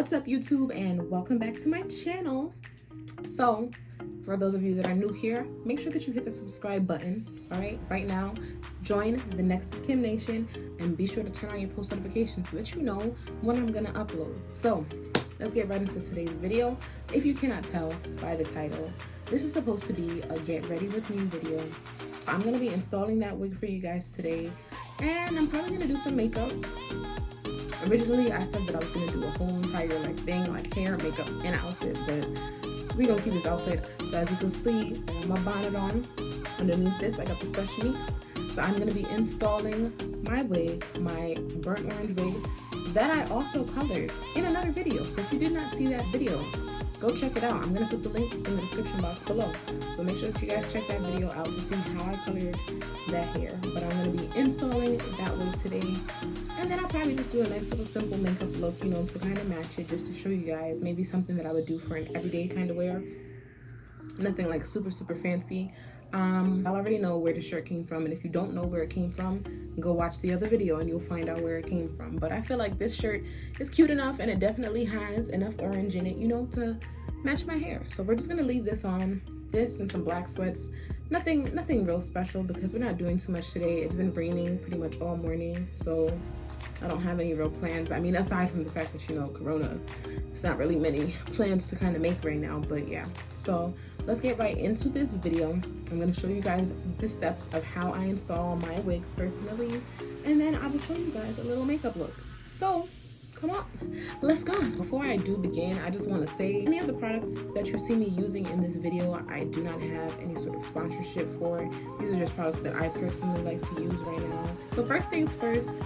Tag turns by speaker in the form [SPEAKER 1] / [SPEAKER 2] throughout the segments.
[SPEAKER 1] What's up, YouTube, and welcome back to my channel. So for those of you that are new here, make sure that you hit the subscribe button. All right now, join the Next of Kim Nation and be sure to turn on your post notifications so that you know when I'm gonna upload. So let's get right into today's video. If you cannot tell by the title, this is supposed to be a get ready with me video. I'm gonna be installing that wig for you guys today, and I'm probably gonna do some makeup. Originally, I said that I was gonna do a whole entire thing, like hair, makeup, and outfit, but we're gonna keep this outfit. So as you can see, I have my bonnet on. Underneath this, I got the fresh mix. So I'm gonna be installing my wig, my burnt orange wig, that I also colored in another video. So if you did not see that video, go check it out. I'm gonna put the link in the description box below. So make sure that you guys check that video out to see how I colored that hair. But I'm gonna be installing that wig today. And then I'll probably just do a nice little simple makeup look, you know, to kind of match it, just to show you guys maybe something that I would do for an everyday kind of wear. Nothing like super fancy. I already know where the shirt came from, and if you don't know where it came from, go watch the other video and you'll find out where it came from. But I feel like this shirt is cute enough, and it definitely has enough orange in it, you know, to match my hair. So we're just gonna leave this on, this and some black sweats. Nothing real special because we're not doing too much today. It's been raining pretty much all morning, so I don't have any real plans. I mean, aside from the fact that, you know, Corona, it's not really many plans to kind of make right now, but yeah. So let's get right into this video. I'm going to show you guys the steps of how I install my wigs personally, and then I will show you guys a little makeup look. So come on, let's go. Before I do begin, I just want to say any of the products that you see me using in this video, I do not have any sort of sponsorship for. These are just products that I personally like to use right now. So first things first,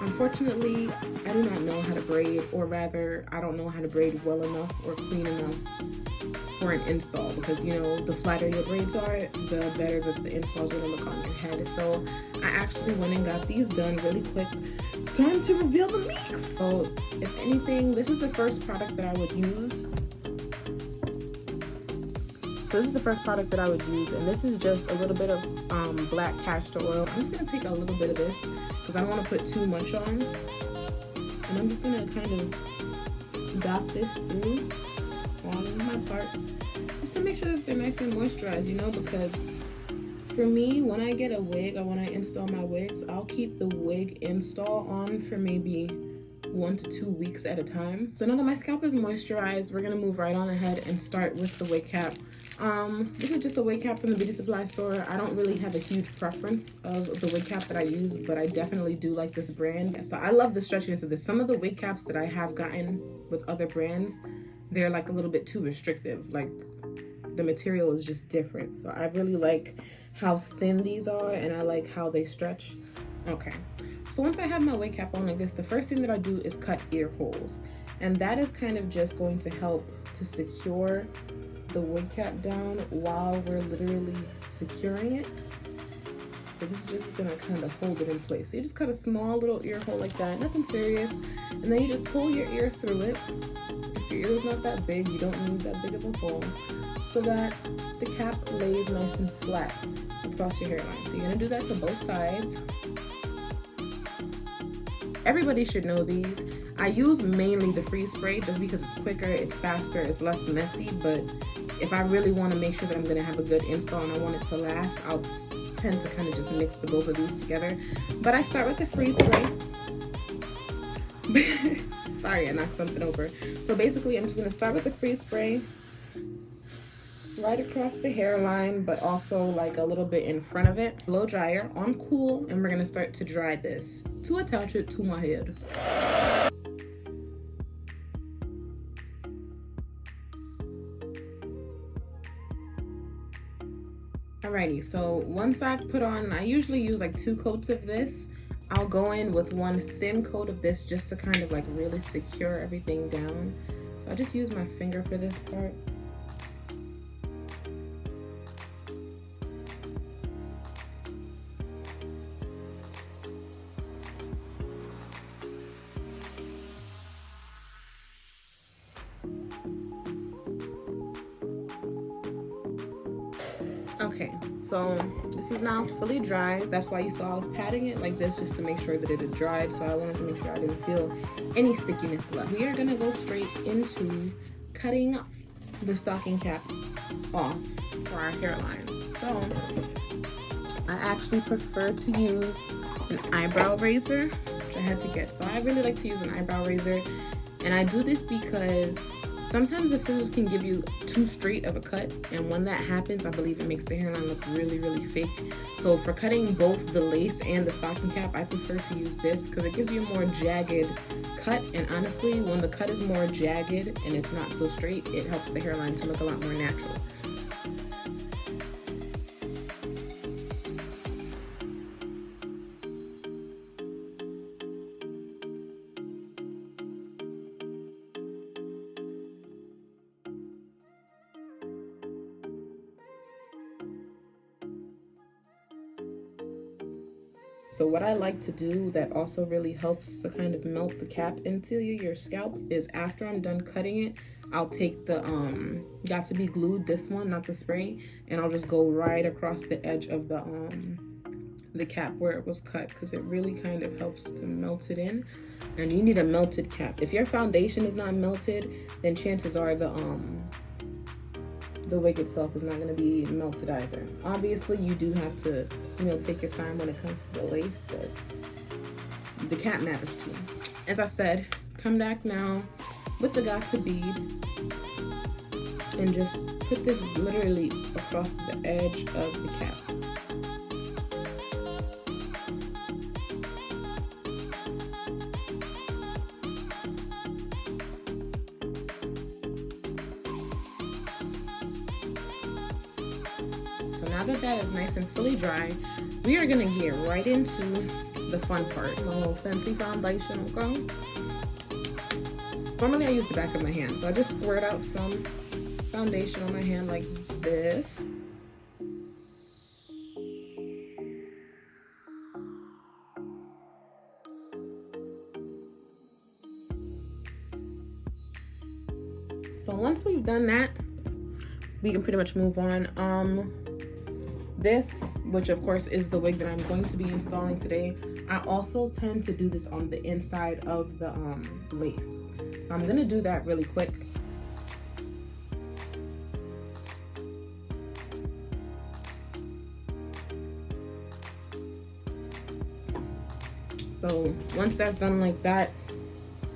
[SPEAKER 1] unfortunately, I do not know how to braid, or rather, I don't know how to braid well enough or clean enough for an install, because, you know, the flatter your braids are, the better that the install is going to look on your head. So I actually went and got these done really quick. It's time to reveal the mix. So if anything, this is the first product that I would use. So this is the first product that I would use, and this is just a little bit of black castor oil. I'm just going to take a little bit of this because I don't want to put too much on. And I'm just going to kind of dot this through all of my parts just to make sure that they're nice and moisturized, you know, because for me, when I get a wig or when I install my wigs, I'll keep the wig install on for maybe 1 to 2 weeks at a time. So now that my scalp is moisturized, we're gonna move right on ahead and start with the wig cap. This is just a wig cap from the beauty supply store. I don't really have a huge preference of the wig cap that I use, but I definitely do like this brand. So I love the stretchiness of this. Some of the wig caps that I have gotten with other brands, they're like a little bit too restrictive. Like the material is just different. So I really like how thin these are, and I like how they stretch. Okay, so once I have my wig cap on like this, the first thing that I do is cut ear holes, and that is kind of just going to help to secure the wig cap down while we're literally securing it. So this is just gonna kind of hold it in place. So you just cut a small little ear hole like that, nothing serious, and then you just pull your ear through it. If your ear is not that big, you don't need that big of a hole, so that the cap lays nice and flat across your hairline. So you're gonna do that to both sides. Everybody should know these. I use mainly the freeze spray just because it's quicker, it's faster, it's less messy, but if I really want to make sure that I'm gonna have a good install and I want it to last, I'll tend to kind of just mix the both of these together. But I start with the freeze spray. Sorry, I knocked something over. So basically, I'm just gonna start with the freeze spray right across the hairline, but also like a little bit in front of it. Blow dryer on cool, and we're gonna start to dry this to attach it to my head. Alrighty, so once I've put on, I usually use like 2 coats of this. I'll go in with 1 thin coat of this just to kind of like really secure everything down. So I just use my finger for this part. Okay, So this is now fully dry. That's why you saw I was patting it like this, just to make sure that it had dried. So I wanted to make sure I didn't feel any stickiness left. We are gonna go straight into cutting the stocking cap off for our hairline. So I actually prefer to use an eyebrow razor, which I had to get. So I really like to use an eyebrow razor, and I do this because sometimes the scissors can give you too straight of a cut, and when that happens, I believe it makes the hairline look really, really fake. So for cutting both the lace and the stocking cap, I prefer to use this because it gives you a more jagged cut, and honestly, when the cut is more jagged and it's not so straight, it helps the hairline to look a lot more natural. So what I like to do that also really helps to kind of melt the cap into your scalp is after I'm done cutting it, I'll take the got to be glued, this one, not the spray, and I'll just go right across the edge of the cap where it was cut, because it really kind of helps to melt it in. And you need a melted cap. If your foundation is not melted, then chances are the wig itself is not going to be melted either. Obviously, you do have to, take your time when it comes to the lace, but the cap matters too. As I said, come back now with the got to bead and just put this literally across the edge of the cap. Now that that is nice and fully dry, we are gonna get right into the fun part. My little fancy foundation, okay? Normally I use the back of my hand, so I just squirt out some foundation on my hand like this. So once we've done that, we can pretty much move on. This, which of course is the wig that I'm going to be installing today, I also tend to do this on the inside of the lace. So I'm gonna do that really quick. So once that's done like that,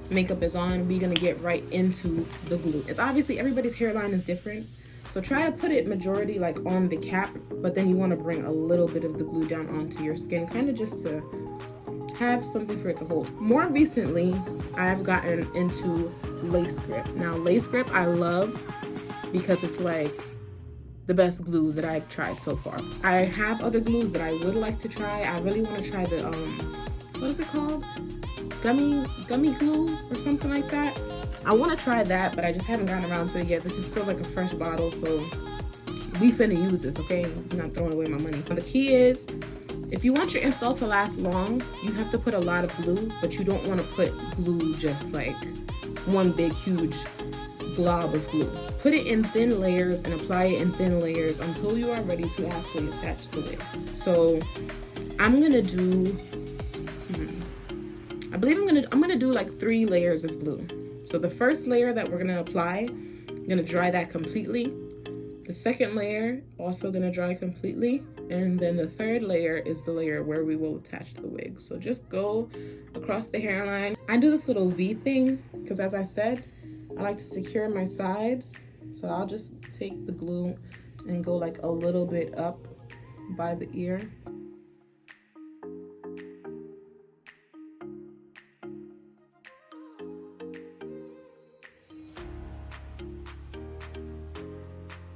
[SPEAKER 1] makeup is on, we're gonna get right into the glue. It's obviously everybody's hairline is different, so try to put it majority like on the cap, but then you want to bring a little bit of the glue down onto your skin, kind of just to have something for it to hold. More recently, I've gotten into lace grip. Now lace grip I love because it's like the best glue that I've tried so far. I have other glues that I would like to try. I really want to try the what is it called? Gummy glue or something like that. I want to try that, but I just haven't gotten around to it yet. This is still like a fresh bottle, so we finna use this, okay? I'm not throwing away my money. Now the key is, if you want your install to last long, you have to put a lot of glue, but you don't want to put glue just like one big huge glob of glue. Put it in thin layers and apply it in thin layers until you are ready to actually attach the wig. So I'm gonna do I'm gonna do like 3 layers of glue. So the first layer that we're gonna apply, I'm gonna dry that completely. The second layer, also gonna dry completely. And then the third layer is the layer where we will attach the wig. So just go across the hairline. I do this little V thing, because as I said, I like to secure my sides. So I'll just take the glue and go like a little bit up by the ear.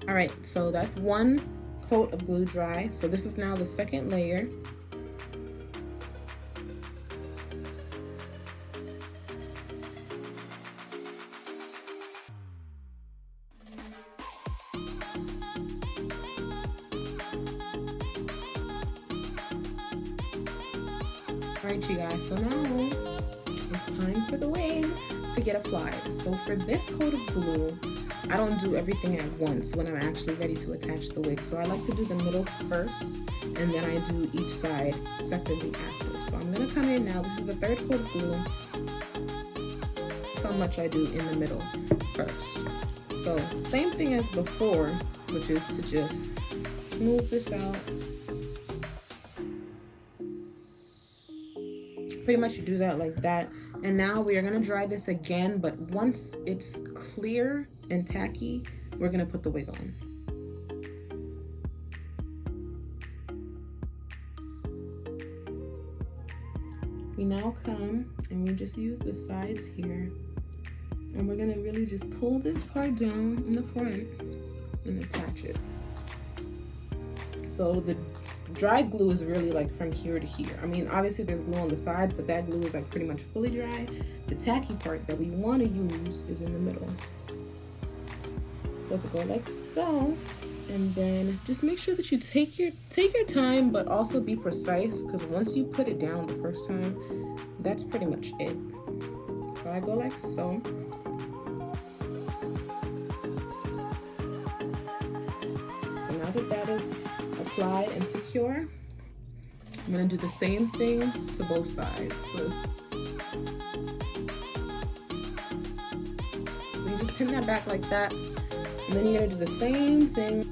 [SPEAKER 1] All right, so that's one coat of glue dry. So this is now the second layer. All right, you guys, so now it's time for the wig to get applied. So for this coat of glue, I don't do everything at once when I'm actually ready to attach the wig. So I like to do the middle first, and then I do each side separately after. So I'm gonna come in now. This is the 3rd coat of glue. That's how much I do in the middle first. So same thing as before, which is to just smooth this out. Pretty much you do that like that. And now we are gonna dry this again, but once it's clear and tacky, we're gonna put the wig on. We now come and we just use the sides here, and we're gonna really just pull this part down in the front and attach it. So the dry glue is really like from here to here. I mean, obviously there's glue on the sides, but that glue is like pretty much fully dry. The tacky part that we want to use is in the middle. So to go like so, and then just make sure that you take your time, but also be precise, because once you put it down the first time, that's pretty much it. So I go like so. So now that that is applied and secure, I'm gonna do the same thing to both sides. So you just pin that back like that, and then you're gonna do the same thing.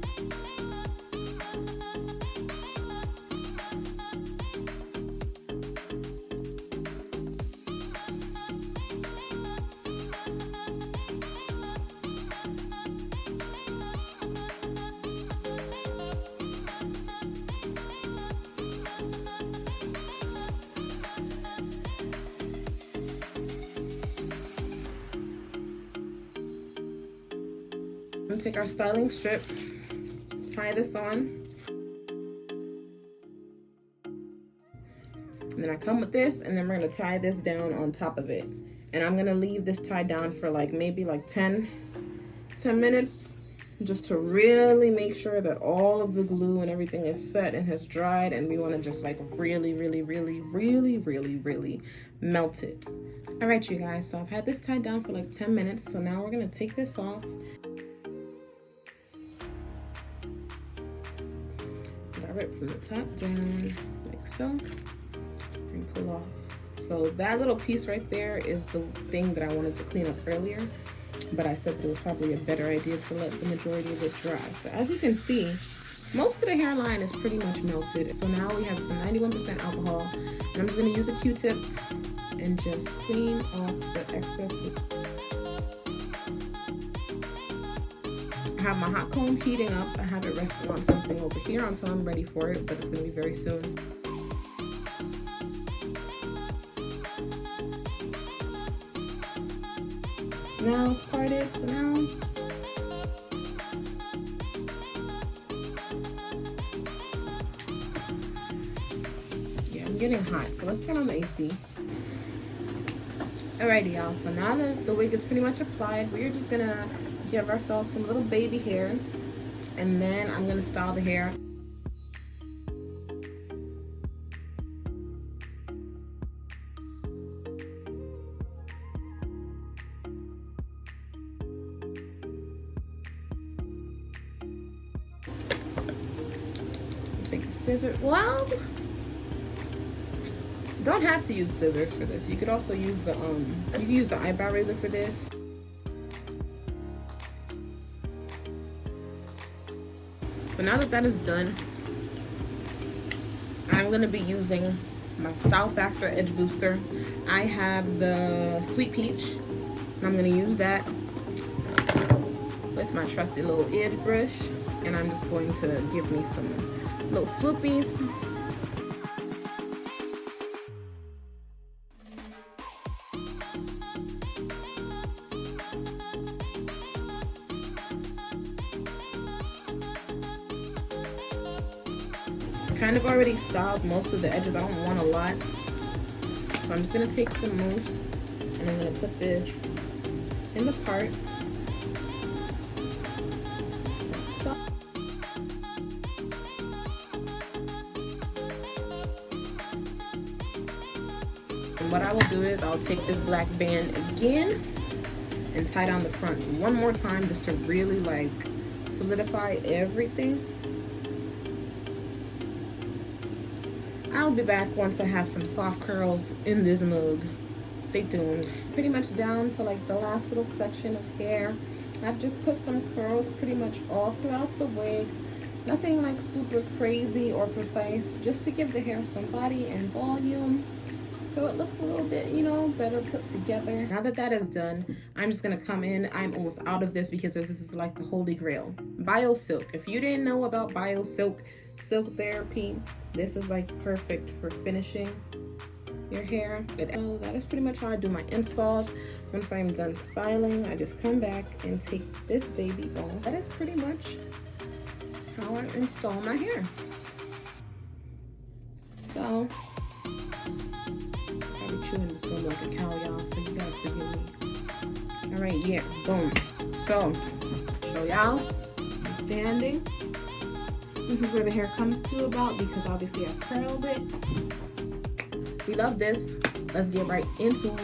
[SPEAKER 1] I'm gonna take our styling strip, tie this on, and then I come with this, and then we're gonna tie this down on top of it. And I'm gonna leave this tied down for like maybe like 10 minutes, just to really make sure that all of the glue and everything is set and has dried, and we wanna just like really melt it. All right, you guys, so I've had this tied down for like 10 minutes, so now we're gonna take this off. It from the top down like so, and pull off. So that little piece right there is the thing that I wanted to clean up earlier, but I said that it was probably a better idea to let the majority of it dry. So as you can see, most of the hairline is pretty much melted. So now we have some 91% alcohol, and I'm just going to use a Q-tip and just clean off the excess. I have my hot comb heating up. I have it resting on something over here until I'm ready for it, but it's gonna be very soon. Now it's parted, so now yeah, I'm getting hot, so let's turn on the AC. Alrighty, y'all, so now that the wig is pretty much applied, we're just gonna give ourselves some little baby hairs, and then I'm gonna style the hair. Take the scissors. Well, don't have to use scissors for this. You could also use the you can use the eyebrow razor for this. So now that that is done, I'm going to be using my Style Factor Edge Booster. I have the Sweet Peach, and I'm going to use that with my trusty little edge brush, and I'm just going to give me some little swoopies. Kind of already styled most of the edges. I don't want a lot, so I'm just gonna take some mousse and I'm gonna put this in the part. So, and what I will do is I'll take this black band again and tie down the front one more time just to really like solidify everything. I'll be back once I have some soft curls in this mug. Stay tuned. Pretty much down to like the last little section of hair. I've just put some curls pretty much all throughout the wig. Nothing like super crazy or precise, just to give the hair some body and volume, so it looks a little bit, you know, better put together. Now that that is done, I'm just gonna come in. I'm almost out of this because this is like the holy grail. Bio Silk. If you didn't know about Bio Silk, Silk Therapy, this is like perfect for finishing your hair. That is pretty much how I do my installs. Once I'm done styling, I just come back and take this baby ball. That is pretty much how I install my hair. So, probably chewing this gum like a cow, y'all, so you gotta forgive me. Alright, yeah, boom. So, show y'all, I'm standing. This is where the hair comes to about, because obviously I've curled it. We love this. Let's get right into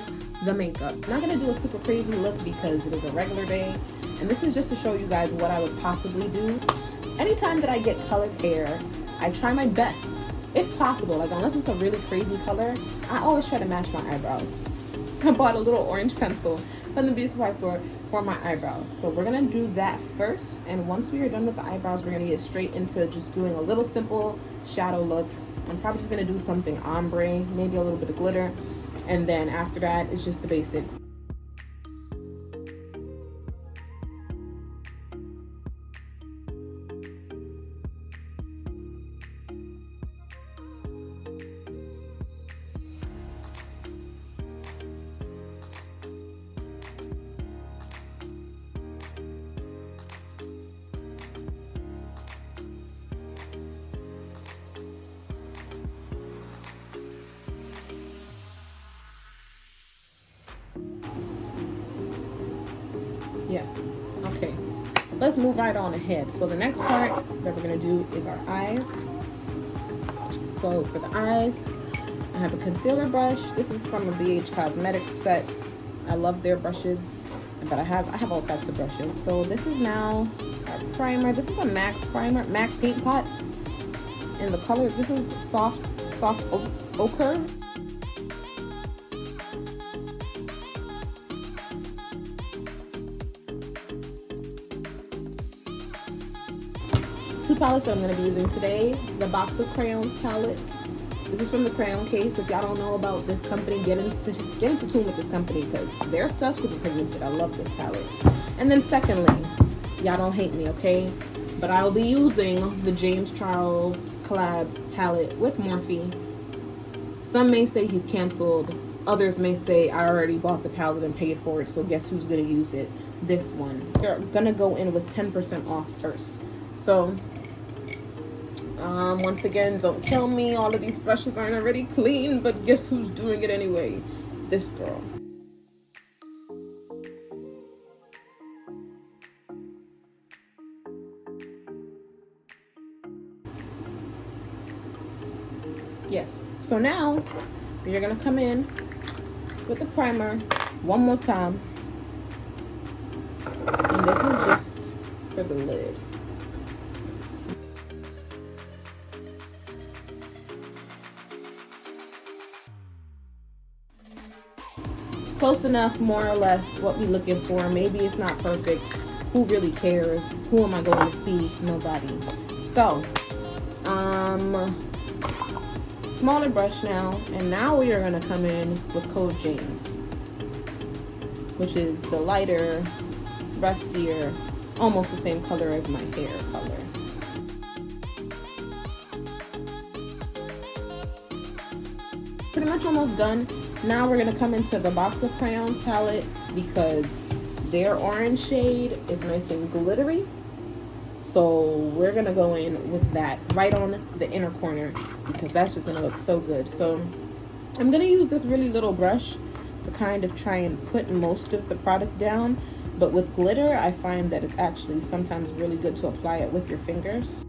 [SPEAKER 1] the makeup. I'm not gonna do a super crazy look because it is a regular day, and this is just to show you guys what I would possibly do. Anytime that I get colored hair, I try my best, if possible, like unless it's a really crazy color, I always try to match my eyebrows. I bought a little orange pencil from the beauty supply store for my eyebrows. So we're gonna do that first, and once we are done with the eyebrows, we're gonna get straight into just doing a little simple shadow look. I'm probably just gonna do something ombre, maybe a little bit of glitter, and then after that, it's just the basics. Yes, okay, let's move right on ahead. So the next part that we're gonna do is our eyes. So for the eyes, I have a concealer brush. This is from a BH Cosmetics set. I love their brushes, but I have all types of brushes. So this is now our primer. This is a MAC primer, MAC paint pot. And the color, this is soft ochre. Two palettes that I'm going to be using today. The Box of Crayons palette. This is from the Crayon Case. If y'all don't know about this company, get into tune with this company because their stuff's super pigmented. I love this palette. And then secondly, y'all don't hate me, okay? But I will be using the James Charles collab palette with Morphe. Some may say he's canceled. Others may say I already bought the palette and paid for it, so guess who's going to use it? This one. You're going to go in with 10% off first. So, once again, don't kill me. All of these brushes aren't already clean, but guess who's doing it anyway? This girl. Yes. So now, you're going to come in with the primer one more time. And this is just for the lid. Close enough, more or less, what we're looking for. Maybe it's not perfect. Who really cares? Who am I going to see? Nobody. So, smaller brush now, and now we are going to come in with Code James, which is the lighter, rustier, almost the same color as my hair color. Pretty much almost done. Now we're going to come into the Box of Crayons palette because their orange shade is nice and glittery. So we're going to go in with that right on the inner corner because that's just going to look so good. So I'm going to use this really little brush to kind of try and put most of the product down. But with glitter, I find that it's actually sometimes really good to apply it with your fingers.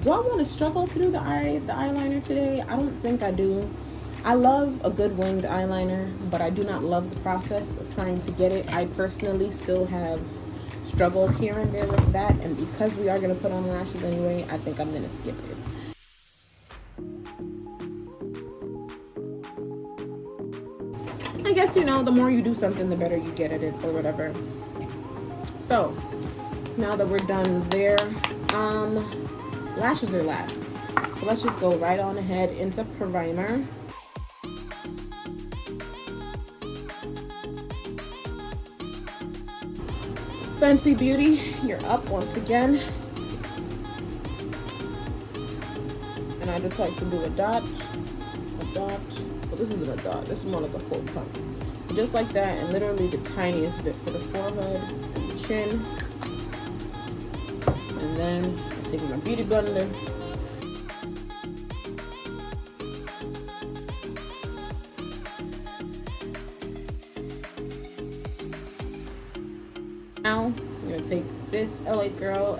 [SPEAKER 1] Do I want to struggle through the eyeliner today? I don't think I do. I love a good winged eyeliner, but I do not love the process of trying to get it. I personally still have struggles here and there with that, and because we are going to put on lashes anyway, I think I'm going to skip it. I guess, you know, the more you do something, the better you get at it or whatever. So now that we're done there, lashes are last. So let's just go right on ahead into primer. Fenty Beauty, you're up once again. And I just like to do a dot. Well, this isn't a dot, this is more like a full pump. Just like that, and literally the tiniest bit for the forehead and the chin. And then I'm taking my beauty blender. Now, I'm gonna take this LA Girl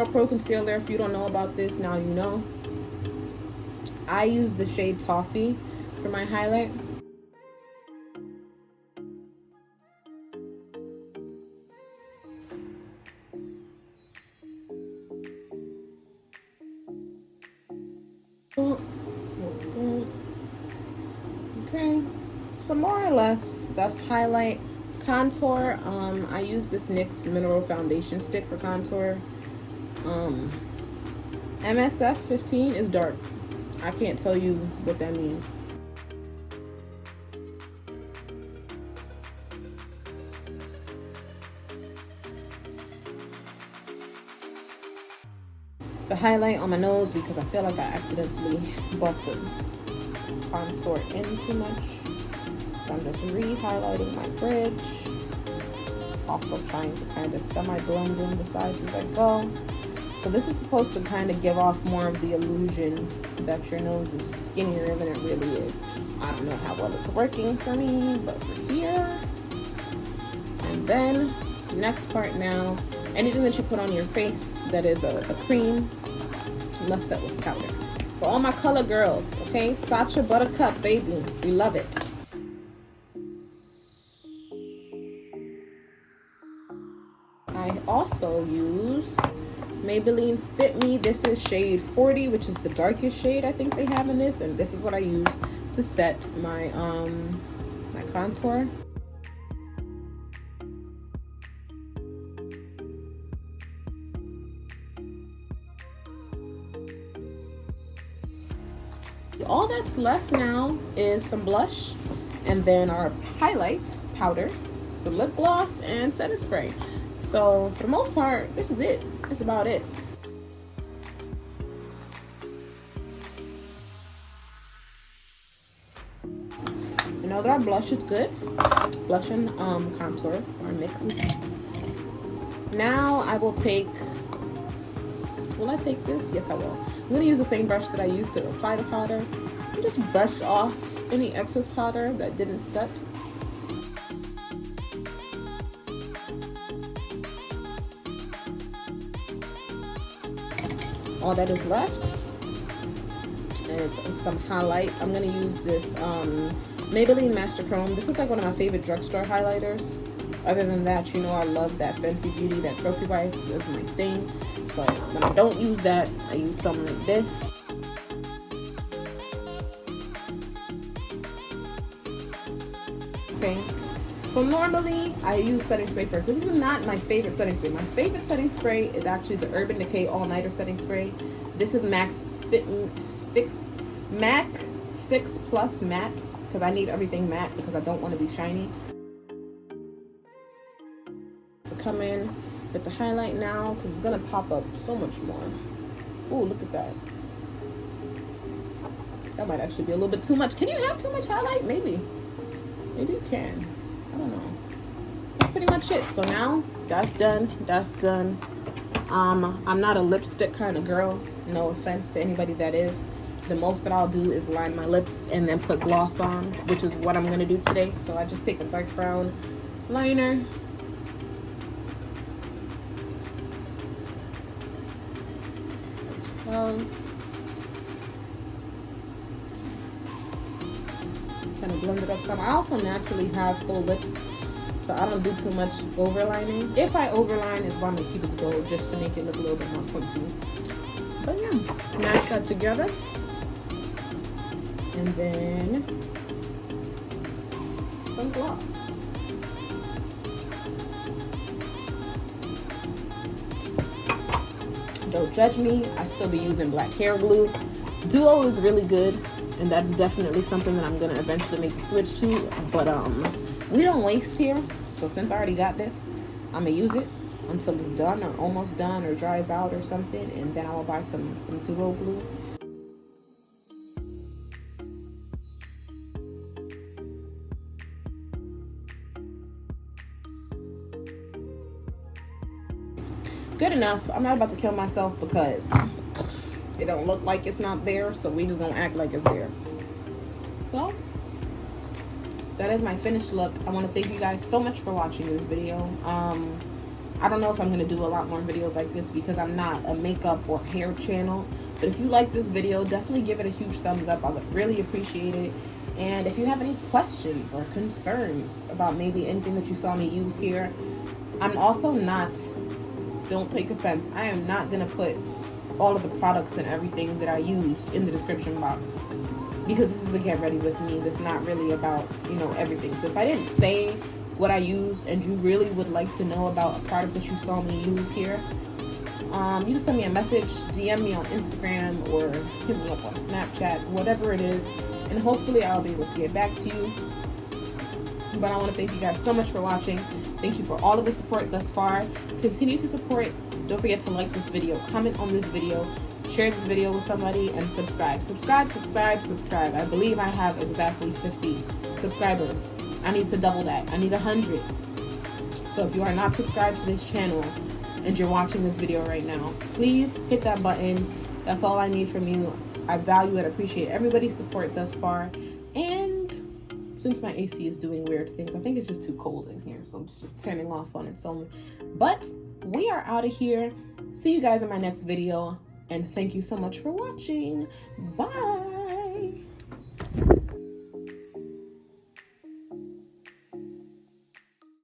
[SPEAKER 1] Pro Concealer. If you don't know about this, now you know. I use the shade Toffee for my highlight. Okay, so more or less, that's highlight. Contour, I use this NYX Mineral Foundation Stick for contour. MSF 15 is dark. I can't tell you what that means. The highlight on my nose because I feel like I accidentally bumped the contour in too much. So I'm just re-highlighting my bridge. Also trying to kind of semi-blend in the sides as I go. So this is supposed to kind of give off more of the illusion that your nose is skinnier than it really is. I don't know how well it's working for me, but we're here. And then, next part now, anything that you put on your face that is a cream, you must set with powder. For all my color girls, okay? Sacha Buttercup, baby. We love it. I also use Maybelline Fit Me. This is shade 40, which is the darkest shade I think they have in this, and this is what I use to set my my contour. All that's left now is some blush, and then our highlight powder, some lip gloss, and setting spray. So for the most part, this is it. That's about it. You know that our blush is good. Blush and contour or mixes. Now I will take. Will I take this? Yes, I will. I'm gonna use the same brush that I used to apply the powder and just brush off any excess powder that didn't set. All that is left is some highlight. I'm gonna use this Maybelline Master Chrome. This is like one of my favorite drugstore highlighters. Other than that, you know I love that Fenty Beauty, that Trophy Wife. That's my thing. But when I don't use that, I use something like this. Okay. So normally I use setting spray first. This is not my favorite setting spray. My favorite setting spray is actually the Urban Decay All Nighter setting spray. This is Mac Fix Plus Matte because I need everything matte because I don't want to be shiny. To come in with the highlight now because it's gonna pop up so much more. Oh, look at that. That might actually be a little bit too much. Can you have too much highlight? Maybe you can. I don't know. That's pretty much it. So now that's done. That's done. I'm not a lipstick kind of girl. No offense to anybody that is. The most that I'll do is line my lips and then put gloss on, which is what I'm gonna do today. So I just take a dark brown liner. Kind of blend it up some. I also naturally have full lips, so I don't do too much overlining. If I overline, it's by my Cupid's bow, just to make it look a little bit more pointy. But yeah, mash that together. And then some gloss. Don't judge me, I still be using black hair glue. Duo is really good, and that's definitely something that I'm gonna eventually make the switch to. But we don't waste here, so since I already got this, I'm gonna use it until it's done or almost done or dries out or something, and then I will buy some Duo glue. Good enough. I'm not about to kill myself because it don't look like it's not there, so we just gonna act like it's there. So that is my finished look. I want to thank you guys so much for watching this video. I don't know if I'm gonna do a lot more videos like this because I'm not a makeup or hair channel, but if you like this video, definitely give it a huge thumbs up. I would really appreciate it. And if you have any questions or concerns about maybe anything that you saw me use here, I'm also not, don't take offense, I am not gonna put all of the products and everything that I used in the description box, because this is a get ready with me. That's not really about, you know, everything. So if I didn't say what I use and you really would like to know about a product that you saw me use here, you can send me a message, DM me on Instagram, or hit me up on Snapchat, whatever it is, and hopefully I'll be able to get back to you. But I want to thank you guys so much for watching. Thank you for all of the support thus far. Continue to support. Don't forget to like this video, comment on this video, share this video with somebody, and subscribe. Subscribe. I believe I have exactly 50 subscribers. I need to double that. I need 100. So if you are not subscribed to this channel and you're watching this video right now, please hit that button. That's all I need from you. I value and appreciate everybody's support thus far. And since my AC is doing weird things, I think it's just too cold in here, so it's just turning off on its own. But we are out of here. See you guys in my next video, and thank you so much for watching. Bye.